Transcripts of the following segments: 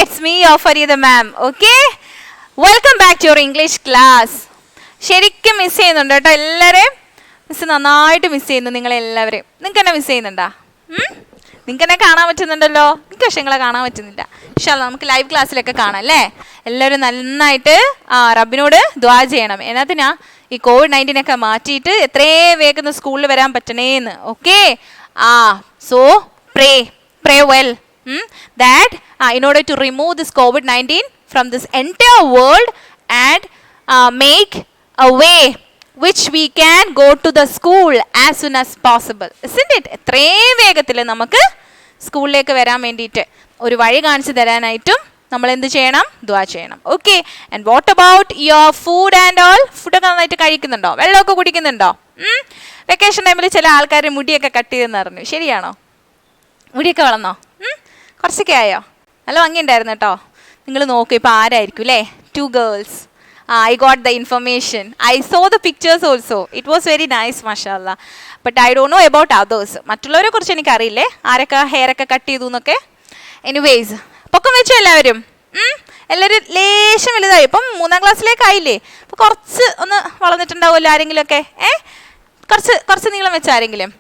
It's me, your Farida ma'am. Okay? Welcome back to your English class. ശരിക്കും miss ചെയ്യുന്നുണ്ട് കേട്ടോ എല്ലാവരെയും. Miss നന്നായിട്ട് മിസ് ചെയ്യുന്നു നിങ്ങളെല്ലാവരെയും. നിങ്ങൾക്ക് എന്നെ മിസ് ചെയ്യുന്നുണ്ടോ? നിങ്ങൾക്ക് എന്നെ കാണാൻ പറ്റുന്നുണ്ടല്ലോ. എനിക്ക് പക്ഷേ നിങ്ങളെ കാണാൻ പറ്റുന്നില്ല. ഇൻഷാ അല്ലാഹ് നമുക്ക് ലൈവ് ക്ലാസ്സിലൊക്കെ കാണാം അല്ലേ? എല്ലാവരും നന്നായിട്ട് റബ്ബിനോട് ദുആ ചെയ്യണം. എന്നതിനാ ഈ COVID-19 ഒക്കെ മാറ്റിയിട്ട് എത്രയും വേഗം സ്കൂളിൽ വരാൻ പറ്റണേന്ന്. Okay? So pray well. That in order to remove this COVID-19 from this entire world and make a way which we can go to the school as soon as possible, isn't it? എത്രയും വേഗത്തിൽ നമുക്ക് സ്കൂളിലേക്ക് വരാൻ വേണ്ടിയിട്ട് ഒരു വഴി കാണിച്ചു തരാനായിട്ടും നമ്മൾ എന്ത് ചെയ്യണം? ദുആ ചെയ്യണം. Okay? And what about your food and all? ഫുഡൊക്കെ നന്നായിട്ട് കഴിക്കുന്നുണ്ടോ? വെള്ളമൊക്കെ കുടിക്കുന്നുണ്ടോ? വെക്കേഷൻ ടൈമിൽ ചില ആൾക്കാർ മുടിയൊക്കെ കട്ട് ചെയ്തെന്ന് പറഞ്ഞു. ശരിയാണോ? മുടിയൊക്കെ വളർന്നോ? കുറച്ചൊക്കെ ആയോ? നല്ല ഭംഗിയുണ്ടായിരുന്നു കേട്ടോ. നിങ്ങൾ നോക്കൂ ഇപ്പോൾ ആരായിരിക്കും അല്ലേ? 2 girls. I got the information. I saw the pictures also. It was very nice, mashallah. But I don't know about others. മറ്റുള്ളവരെ കുറിച്ച് എനിക്കറിയില്ലേ ആരൊക്കെ ഹെയർ ഒക്കെ കട്ട് ചെയ്തു എന്നൊക്കെ. എനിവേയ്സ്, പൊക്കം വെച്ചു എല്ലാവരും. എല്ലാവരും ലേശം വലുതായി. ഇപ്പം 3ാം ക്ലാസ്സിലേക്കായില്ലേ? അപ്പോൾ കുറച്ച് ഒന്ന് വളർന്നിട്ടുണ്ടാവുമല്ലോ ആരെങ്കിലുമൊക്കെ. കുറച്ച് നീളം വെച്ച ആരെങ്കിലും?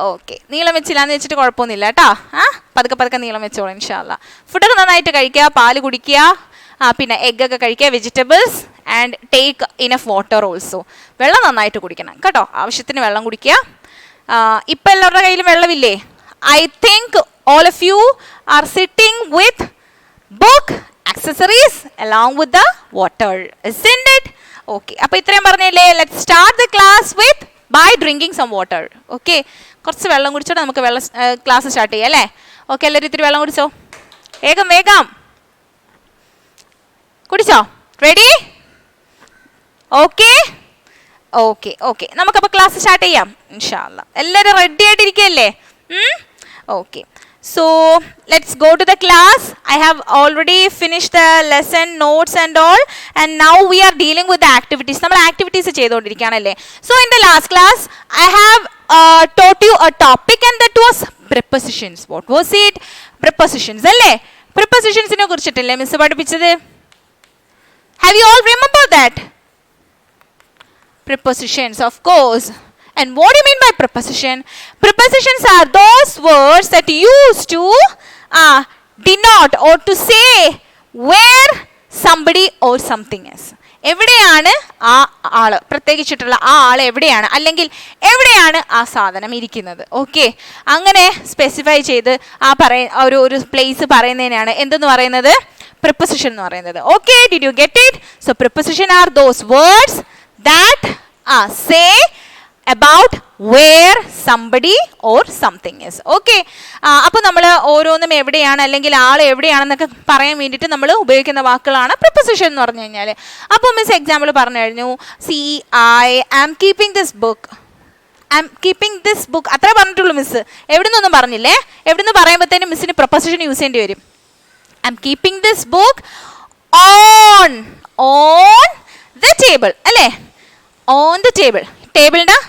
ഓക്കെ. നീളം വെച്ചില്ലാന്ന് വെച്ചിട്ട് കുഴപ്പമൊന്നുമില്ല കേട്ടോ. പതുക്കെ നീളം വെച്ചോളൂ ഇൻഷാ അല്ലാഹ്. ഫുഡൊക്കെ നന്നായിട്ട് കഴിക്കുക, പാല് കുടിക്കുക, പിന്നെ എഗ്ഗൊക്കെ കഴിക്കുക, vegetables, and take enough water also. വെള്ളം നന്നായിട്ട് കുടിക്കണം കേട്ടോ. ആവശ്യത്തിന് വെള്ളം കുടിക്കുക. ഇപ്പം എല്ലാവരുടെ കയ്യിലും വെള്ളമില്ലേ? I think all of you are sitting with book, accessories along with the water, isn't it? Okay. അപ്പോൾ ഇത്രയും പറഞ്ഞില്ലേ? Let's start the class with by drinking some water. Okay? കുറച്ച് വെള്ളം കുടിച്ചോടെ നമുക്ക് ക്ലാസ് സ്റ്റാർട്ട് ചെയ്യാം അല്ലേ? ഓക്കെ, എല്ലാവരും ഇത്തിരി വെള്ളം കുടിച്ചോ. വേഗം കുടിച്ചോ? റെഡി? ഓക്കെ. നമുക്കപ്പോൾ ക്ലാസ് സ്റ്റാർട്ട് ചെയ്യാം ഇൻഷാ അല്ലാഹ്. എല്ലാവരും റെഡി ആയിട്ടിരിക്കുകയല്ലേ? Okay. So let's go to the class. I have already finished the lesson notes and all, and now we are dealing with the activities. നമ്മൾ activities ചെയ്തുകൊണ്ടിരിക്കുകയാണല്ലേ? So in the last class I have taught you a topic, and that was prepositions. What was it? Prepositions അല്ലേ? Prepositionsനെ കുറിച്ചിട്ടല്ലേ miss പഠിപ്പിച്ചത്? Have you all remembered that? Prepositions, of course. And what do you mean by preposition? Prepositions are those words that used to denote or to say where somebody or something is. എവിടെയാണ് ആ ആള്, പ്രത്യേകിച്ചിട്ടുള്ള ആ ആൾ എവിടെയാണ്, അല്ലെങ്കിൽ എവിടെയാണ് ആ സാധനം ഇരിക്കുന്നത്. ഓക്കെ? അങ്ങനെ സ്പെസിഫൈ ചെയ്ത് ഒരു പ്ലേസ് പറയുന്നതിനാണ് എന്തെന്ന് പറയുന്നത്? preposition എന്ന് പറയുന്നത്. Okay? did you get it? So preposition are those words that say about where somebody or something is. Okay? അപ്പോൾ നമ്മൾ ഓരോന്നും എവിടെയാണ് അല്ലെങ്കിൽ ആൾ എവിടെയാണെന്നൊക്കെ പറയാൻ വേണ്ടിയിട്ട് നമ്മൾ ഉപയോഗിക്കുന്ന വാക്കുകളാണ് preposition എന്ന് പറഞ്ഞു കഴിഞ്ഞാൽ. അപ്പോൾ മിസ് എക്സാമ്പിൾ പറഞ്ഞു കഴിഞ്ഞു. I am keeping this book. അത്രേ പറഞ്ഞിട്ടുള്ളൂ മിസ്. എവിടെ നിന്നൊന്നും പറഞ്ഞില്ലേ? എവിടെ നിന്ന് പറയുമ്പോഴത്തേനും മിസ്സിന് preposition യൂസ് ചെയ്യേണ്ടി വരും. I am keeping this book on the table അല്ലേ? on the table. ടേബിളിൻ്റെ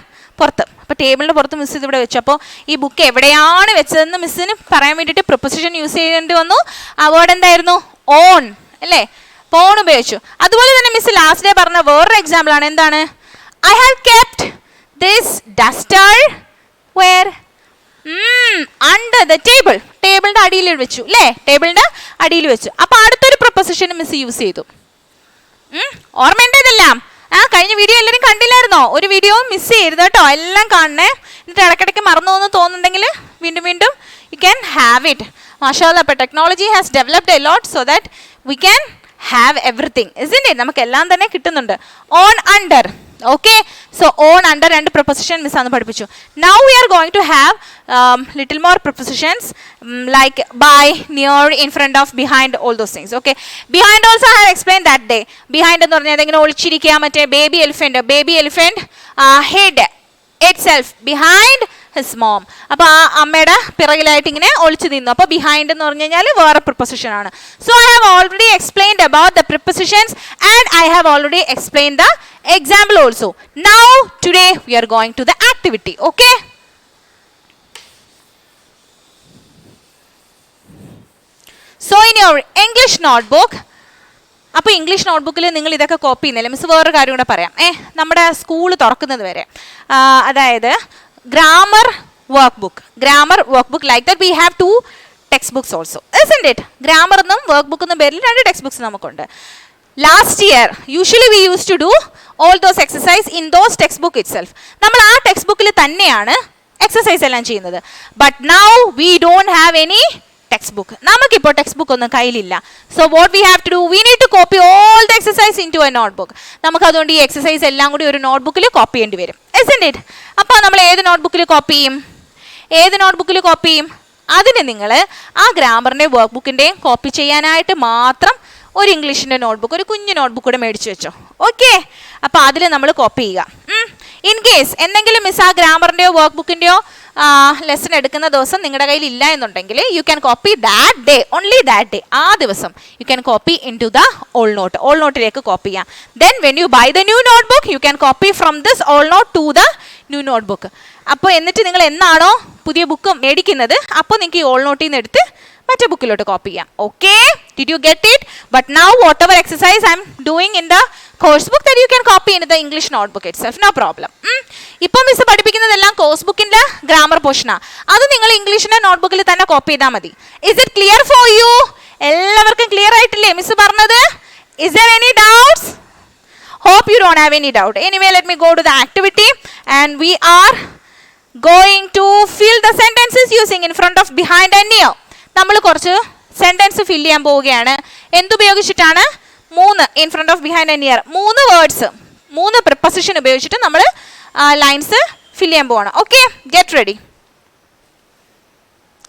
പുറത്ത്. അപ്പോൾ ടേബിളിൻ്റെ പുറത്ത് മിസ് ഇതിവിടെ വെച്ചു. അപ്പോൾ ഈ ബുക്ക് എവിടെയാണ് വെച്ചതെന്ന് മിസ്സിന് പറയാൻ വേണ്ടിയിട്ട് preposition യൂസ് ചെയ്യേണ്ടി വന്നു. ആ വേർഡ് എന്തായിരുന്നു? ഓൺ അല്ലേ? അപ്പോൾ ഓൺ ഉപയോഗിച്ചു. അതുപോലെ തന്നെ മിസ് ലാസ്റ്റ് ഡേ പറഞ്ഞ വേറൊരു എക്സാമ്പിൾ ആണ്. എന്താണ്? I have kept this duster where? under the table. ടേബിളിൻ്റെ അടിയിൽ വെച്ചു അല്ലേ? ടേബിളിൻ്റെ അടിയിൽ വെച്ചു. അപ്പോൾ അടുത്തൊരു preposition മിസ് യൂസ് ചെയ്തു. ഓർമ്മയുണ്ട് ഇതെല്ലാം? കഴിഞ്ഞ വീഡിയോ എല്ലാവരും കണ്ടില്ലായിരുന്നോ? ഒരു വീഡിയോ മിസ് ചെയ്യരുത് കേട്ടോ. എല്ലാം കാണണേ. എന്നിട്ട് ഇടയ്ക്കിടയ്ക്ക് മറന്നു എന്ന് തോന്നുന്നുണ്ടെങ്കിൽ വീണ്ടും യു ക്യാൻ ഹാവ് ഇറ്റ്. മാഷാഅല്ലാഹ്, ഇപ്പോൾ technology has developed a lot so that we can have everything, isn't it? നമുക്ക് എല്ലാം തന്നെ കിട്ടുന്നുണ്ട്. On under. Okay? So on under രണ്ട് preposition മിസ് ആണ് പഠിപ്പിച്ചു. Now we are going to have little more prepositions like by, near, in front of, behind, all those things. Okay? Behind also I have explained that day. Behind എന്ന് പറഞ്ഞാൽ ഇങ്ങനെ ഒളിച്ചിരിക്കുക. മറ്റേ baby elephant head itself behind his mom. അപ്പോൾ ആ അമ്മയുടെ പിറകിലായിട്ട് ഇങ്ങനെ ഒളിച്ചു നിന്നു. അപ്പോൾ ബിഹൈൻഡ് എന്ന് പറഞ്ഞു കഴിഞ്ഞാൽ വേറെ preposition ആണ്. So I have already explained about the prepositions, and I have already explained the example also. Now today we are going to the activity. Okay? So in your English notebook. അപ്പോൾ English നോട്ട്ബുക്കിൽ നിങ്ങൾ ഇതൊക്കെ copy ചെയ്യുന്നില്ല. Miss വേറൊരു കാര്യം കൂടെ പറയാം. നമ്മുടെ school തുറക്കുന്നത് വരെ, അതായത് grammar workbook like that we have 2 textbooks also, isn't it? Grammar എന്നും വർക്ക് ബുക്ക് എന്നും പേരിൽ 2 ടെക്സ്റ്റ് ബുക്സ് നമുക്കുണ്ട്. Last year usually we use to do all those exercise in those textbook itself. നമ്മൾ ആ text ബുക്കിൽ തന്നെയാണ് exercise എല്ലാം ചെയ്യുന്നത്. But now we don't have any textbook. നമുക്കിപ്പോൾ ടെക്സ്റ്റ് ബുക്ക് ഒന്നും കയ്യിലില്ല. So what we have to do, V need to copy all the exercise into a notebook. നമുക്ക് അതുകൊണ്ട് ഈ എക്സസൈസ് എല്ലാം കൂടി ഒരു നോട്ട് ബുക്കിൽ കോപ്പി ചെയ്യേണ്ടി വരും, isn't it? അപ്പോൾ നമ്മൾ ഏത് നോട്ട് ബുക്കിൽ കോപ്പി ചെയ്യും? അതിന് നിങ്ങൾ ആ ഗ്രാമറിൻ്റെ വർക്ക് ബുക്കിൻ്റെയും കോപ്പി ചെയ്യാനായിട്ട് മാത്രം ഒരു ഇംഗ്ലീഷിൻ്റെ നോട്ട്ബുക്ക്, ഒരു കുഞ്ഞു നോട്ട്ബുക്ക് കൂടെ മേടിച്ച് വെച്ചോ. ഓക്കെ, അപ്പോൾ അതിൽ നമ്മൾ കോപ്പി ചെയ്യുക. ഇൻ കേസ് എന്തെങ്കിലും മിസ് ആ ഗ്രാമറിൻ്റെയോ വർക്ക് ബുക്കിൻ്റെയോ ലെസൺ എടുക്കുന്ന ദിവസം നിങ്ങളുടെ കയ്യിൽ ഇല്ല എന്നുണ്ടെങ്കിൽ you can copy that day, only that day, ആ ദിവസം you can copy into the old നോട്ടിലേക്ക് കോപ്പി ചെയ്യാം. Then when you buy the new notebook you can copy from this old note to the new notebook. അപ്പോൾ എന്നിട്ട് നിങ്ങൾ എന്നാണോ പുതിയ book മേടിക്കുന്നത് അപ്പോൾ നിങ്ങൾക്ക് ഈ ഓൾഡ് നോട്ടിൽ നിന്ന് എടുത്ത് മറ്റേ ബുക്കിലോട്ട് കോപ്പി ചെയ്യാം. Okay, did you get it? But now whatever exercise I'm doing in the course book that you can copy in the English notebook itself, no problem. ഇപ്പം miss പഠിപ്പിക്കുന്നതെല്ലാം course ബുക്കിൻ്റെ grammar പോർഷനാണ്. അത് നിങ്ങൾ ഇംഗ്ലീഷിൻ്റെ not ബുക്കിൽ തന്നെ copy ചെയ്താൽ മതി. Is it clear for you? എല്ലാവർക്കും ക്ലിയർ ആയിട്ടില്ലേ മിസ് പറഞ്ഞത്? Is there any doubts? Hope you don't have any doubt. Anyway, let me go to the activity and we are going to fill the sentences using in front of, behind and near. നമ്മൾ കുറച്ച് sentence fill ചെയ്യാൻ പോവുകയാണ്. എന്തുപയോഗിച്ചിട്ടാണ്? 3 in front of, behind and near, 3 words, 3 preposition ഉപയോഗിച്ചിട്ട് നമ്മൾ lines fill ചെയ്യാൻ പോവാണ്. Okay, get ready.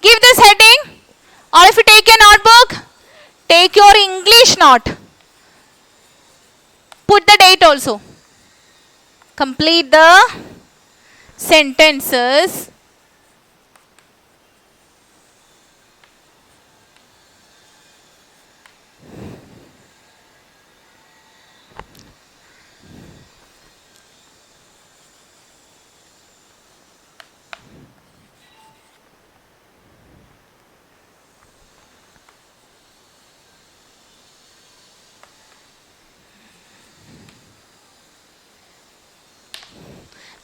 Give this heading. All of you take a notebook, take your English note. Put the date also. Complete the sentences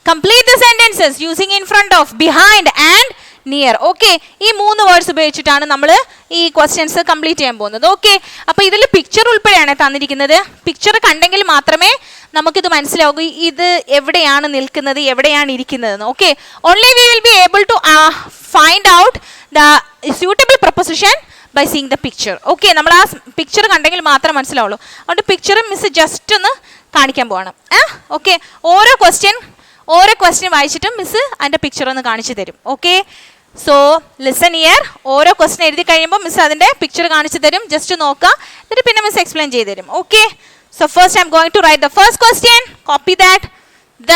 complete the sentences using in front of, behind and near. Okay, ഈ 3 words ഉപയോഗിച്ചിട്ടാണ് നമ്മൾ ഈ questions complete ചെയ്യാൻ പോകുന്നത്. Okay, അപ്പോൾ ഇതിൽ picture ഉൾപ്പെടെയാണ് തന്നിരിക്കുന്നത്. പിക്ചർ കണ്ടെങ്കിൽ മാത്രമേ നമുക്കിത് മനസ്സിലാകൂ ഇത് എവിടെയാണ് നിൽക്കുന്നത്, എവിടെയാണ് ഇരിക്കുന്നതെന്ന്. Okay, only we will be able to find out the suitable proposition by seeing the picture. Okay, നമ്മൾ ആ പിക്ചർ കണ്ടെങ്കിൽ മാത്രമേ മനസ്സിലാവുള്ളൂ. അതുകൊണ്ട് പിക്ചർ മിസ് ജസ്റ്റ് ഒന്ന് കാണിക്കാൻ പോവാണ്. ഓക്കെ, ഓരോ ക്വസ്റ്റ്യൻ വായിച്ചിട്ടും മിസ് അതിൻ്റെ പിക്ചർ ഒന്ന് കാണിച്ചു തരും. Okay, so listen here. ഓരോ ക്വസ്റ്റ്യൻ എഴുതി കഴിയുമ്പോൾ മിസ് അതിൻ്റെ പിക്ചർ കാണിച്ചു തരും. ജസ്റ്റ് നോക്കുക, എന്നിട്ട് പിന്നെ മിസ് എക്സ്പ്ലെയിൻ ചെയ്ത് തരും. Okay, so first I'm going to write the first question. Copy that. The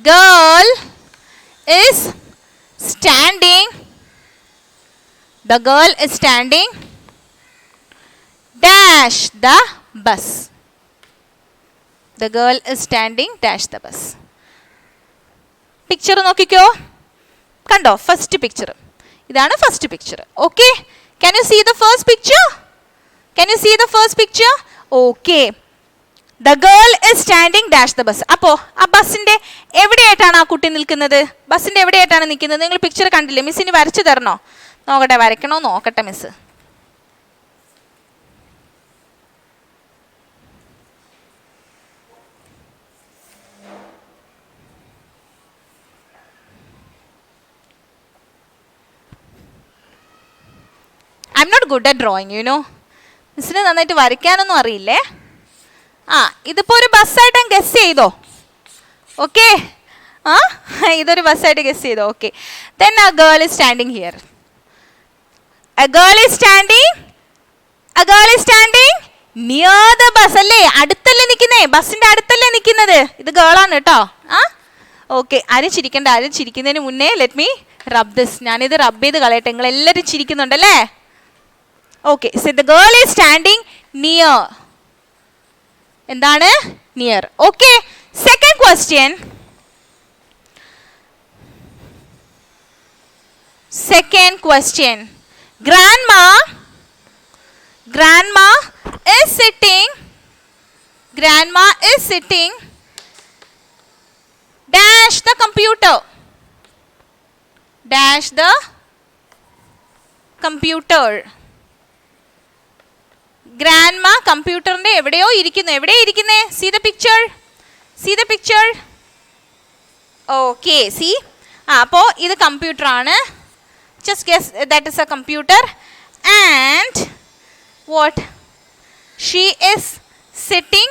girl is standing. The girl is standing dash the bus. The girl is standing dash the bus. Picture നോക്കിക്കോ, കണ്ടോ? First picture ഇതാണ്. First picture. Okay, can you see the first picture? Okay, the girl is standing dash the bus. അപ്പോൾ ആ ബസ്സിൻ്റെ എവിടെയായിട്ടാണ് ആ കുട്ടി നിൽക്കുന്നത്? ബസ്സിൻ്റെ എവിടെയായിട്ടാണ് നിൽക്കുന്നത്? നിങ്ങൾ പിക്ചർ കണ്ടില്ലേ? മിസ്സിന് വരച്ചു തരണോ? നോക്കട്ടെ, വരയ്ക്കണോ നോക്കട്ടെ miss. I'm not good at drawing, you know. മിസ്സിന് നന്നായിട്ട് വരയ്ക്കാനൊന്നും അറിയില്ലേ? ഇതിപ്പോൾ ഒരു ബസ്സായിട്ട് ഗസ് ചെയ്തോ? ഓക്കെ, ഇതൊരു ബസ്സായിട്ട് ഗസ് ചെയ്തോ? Okay, then a girl is standing here. A girl is standing near the bus. അല്ലേ, അടുത്തല്ലേ നിൽക്കുന്നേ? ബസ്സിൻ്റെ അടുത്തല്ലേ നിൽക്കുന്നത്? ഇത് ഗേളാണ് കേട്ടോ. ഓക്കെ, ആരും ചിരിക്കണ്ട. ആരും ചിരിക്കുന്നതിന് മുന്നേ ലെറ്റ് മീ റബ് ദിസ്. ഞാനിത് റബ്ബ് ചെയ്ത് കളയട്ടെ. നിങ്ങൾ എല്ലാവരും ചിരിക്കുന്നുണ്ടല്ലേ? Okay, so the girl is standing near. എന്താണ്? Near. Okay, second question. grandma is sitting dash the computer grandma കമ്പ്യൂട്ടറിന്റെ എവിടെയോ ഇരിക്കുന്നു. എവിടെയാ ഇരിക്കുന്നേ? see the picture okay see അപ്പോൾ ഇത് കമ്പ്യൂട്ടർ ആണ്. just guess that is a computer and what she is sitting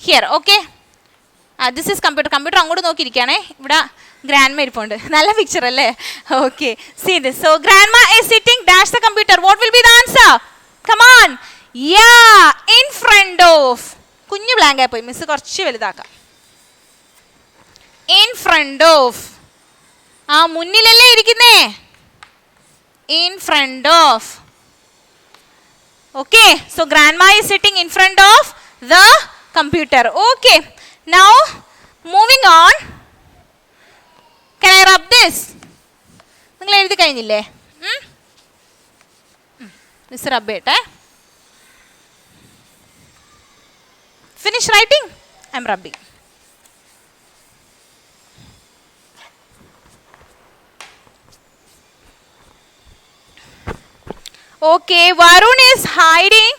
here. okay this is computer അങ്ങോട്ട് നോക്കിയിരിക്കുകയാണേ. ഇവിടെ ഗ്രാൻഡ്മ ഇരിപ്പുണ്ട്. നല്ല പിക്ചർ അല്ലേ? okay see this. so grandma is sitting dash the computer. what will be the answer? come on. yeah in front of. കുഞ്ഞു blank ആയി പോയി, miss കുറച്ച് വലുതാക്കാം. in front of മുന്നിലല്ലേ ഇരിക്കുന്നേ? in front of. okay so grandma is sitting in front of the computer. okay now moving on. can I rub this? നിങ്ങൾ എഴുതി കഴിഞ്ഞില്ലേ? Miss റബ്ബ് ചെയ്യട്ടെ. finish writing? I'm rubbing. okay Varun is hiding.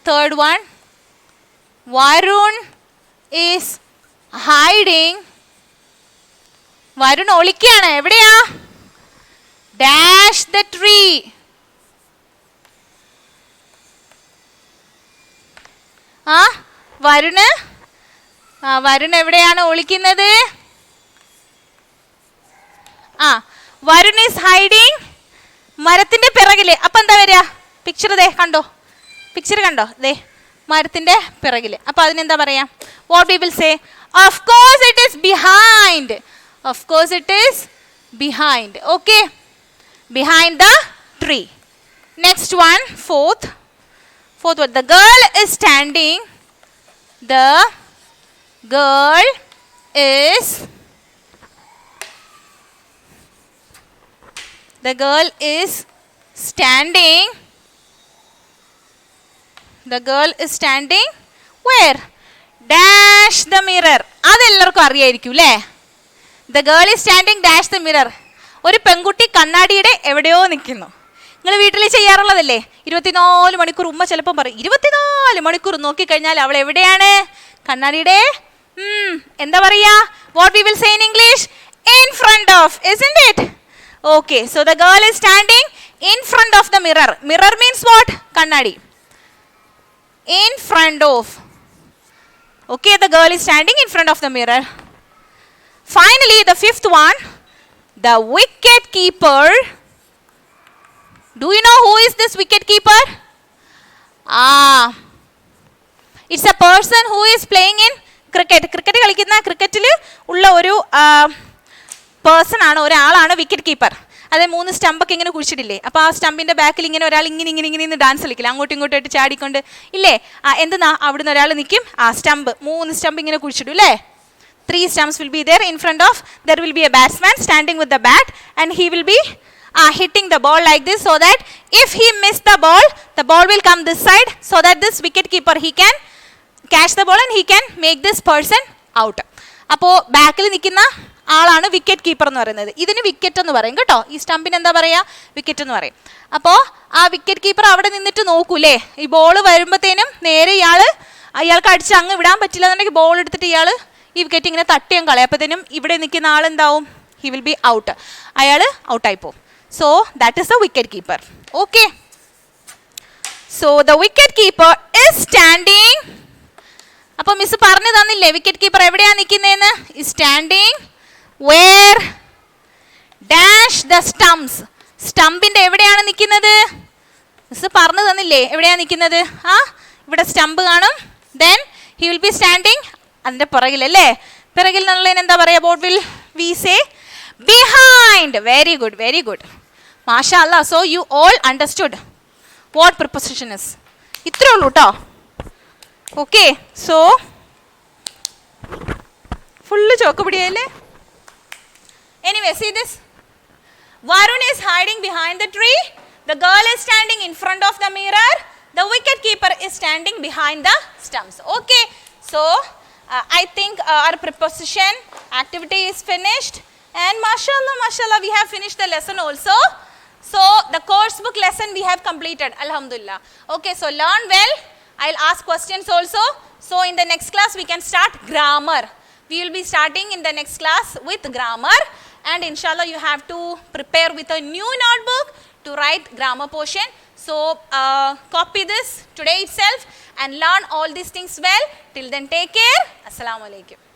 third one, Varun is hiding. Varun ഒളിക്കുകയാണ്. എവിടെയാ? dash the tree. Varun എവിടെയാണ് ഒളിക്കുന്നത്? Varun is hiding മരത്തിന്റെ പിറകില്. അപ്പൊ എന്താ വരിക? പിക്ചർ കണ്ടോ? ദേ മരത്തിന്റെ പിറകില്. അപ്പൊ അതിനെന്താ പറയാ? What we will say? Of course it is behind. okay behind the tree. next one, fourth one, the girl is standing where? dash the mirror. അതെല്ലാവർക്കും അറിയായിരിക്കും അല്ലേ? the girl is standing dash the mirror. ഒരു പെൺകുട്ടി കണ്ണാടിയുടെ എവിടെയോ നിൽക്കുന്നു. നിങ്ങൾ വീട്ടിൽ ചെയ്യാറുള്ളതല്ലേ? 24 മണിക്കൂർ. ഉമ്മ ചിലപ്പം പറയും 24 മണിക്കൂർ നോക്കിക്കഴിഞ്ഞാൽ അവൾ എവിടെയാണ്? കണ്ണാടിയുടെ എന്താ പറയാ? what we will say in English? in front of, isn't it? okay so the girl is standing in front of the mirror. mirror means what? കണ്ണാടി. in front of. okay the girl is standing in front of the mirror. finally the fifth one, the wicket keeper. do you know who is this wicket keeper? it's a person who is playing in cricket. കളിക്കുന്ന ക്രിക്കറ്റിൽ ഉള്ള ഒരു person ആണ്, ഒരാളാണ് wicket keeper. അതെ 3 സ്റ്റമ്പൊക്കെ ഇങ്ങനെ കുഴിച്ചിട്ടില്ലേ? അപ്പോൾ ആ സ്റ്റമ്പിന്റെ ബാക്കിൽ ഇങ്ങനെ ഒരാൾ ഇങ്ങനെ ഡാൻസ് കളിക്കില്ല, അങ്ങോട്ടും ഇങ്ങോട്ടായിട്ട് ചാടിക്കൊണ്ട് ഇല്ലേ? എന്തെന്നാ അവിടുന്ന് ഒരാൾ നിൽക്കും, സ്റ്റമ്പ് 3 സ്റ്റമ്പ് ഇങ്ങനെ കുഴിച്ചിടും അല്ലേ? 3 stumps will be there. in front of there will be a batsman standing with the bat and he will be hitting the ball like this, so that if he miss the ball will come this side, so that this wicket keeper he can catch the ball and he can make this person out. അപ്പോൾ ബാക്കിൽ നിൽക്കുന്ന ആളാണ് wicket keeper എന്ന് പറയുന്നത്. ഇതിന് wicket എന്ന് പറയും കേട്ടോ. ഈ സ്റ്റമ്പിന് എന്താ പറയുക? വിക്കറ്റ് എന്ന് പറയും. അപ്പോൾ ആ വിക്കറ്റ് കീപ്പർ അവിടെ നിന്നിട്ട് നോക്കൂലേ, ഈ ബോൾ വരുമ്പോഴത്തേനും നേരെ അയാൾക്ക് അടിച്ച് അങ്ങ് വിടാൻ പറ്റില്ല എന്നുണ്ടെങ്കിൽ ബോൾ എടുത്തിട്ട് ഇയാൾ ഈ വിക്കറ്റ് ഇങ്ങനെ തട്ടിയും കളയപ്പോഴത്തേനും ഇവിടെ നിൽക്കുന്ന ആളെന്താവും? He will be out. അയാൾ ഔട്ടായി പോകും. So that is the wicket keeper. Okay so the wicket keeper is standing. അപ്പോൾ മിസ് പറഞ്ഞു തന്നില്ലേ വിക്കറ്റ് കീപ്പർ എവിടെയാണ് നിൽക്കുന്നതെന്ന്? Standing where dash the stumps. സ്റ്റമ്പിൻ്റെ എവിടെയാണ് നിൽക്കുന്നത്? മിസ് പറഞ്ഞു തന്നില്ലേ എവിടെയാണ് നിൽക്കുന്നത്? ഇവിടെ സ്റ്റമ്പ് കാണും. Then he will be standing അതിൻ്റെ പിറകിലല്ലേ? പിറകിൽ എന്നുള്ളതിന് എന്താ പറയുക? What will we say? Behind. Very good മാഷാ അല്ലാ. So you all understood what preposition is. ഇത്രേ ഉള്ളൂ കേട്ടോ. ഓക്കെ സോ ഫുള്ള് ചോക്ക് പിടിയല്ലേ? Anyway see this. Varun is hiding behind the tree. The girl is standing in front of the mirror. The wicket keeper is standing behind the stumps. Okay. So, I think our preposition activity is finished. And mashallah, mashallah, we have finished the lesson also. So, the course book lesson we have completed. Alhamdulillah. Okay. So, learn well. I'll ask questions also. So, in the next class, we can start grammar. We will be starting in the next class with grammar. And inshallah, you have to prepare with a new notebook to write grammar portion. So, copy this today itself and learn all these things well. Till then, take care. Assalamu alaikum.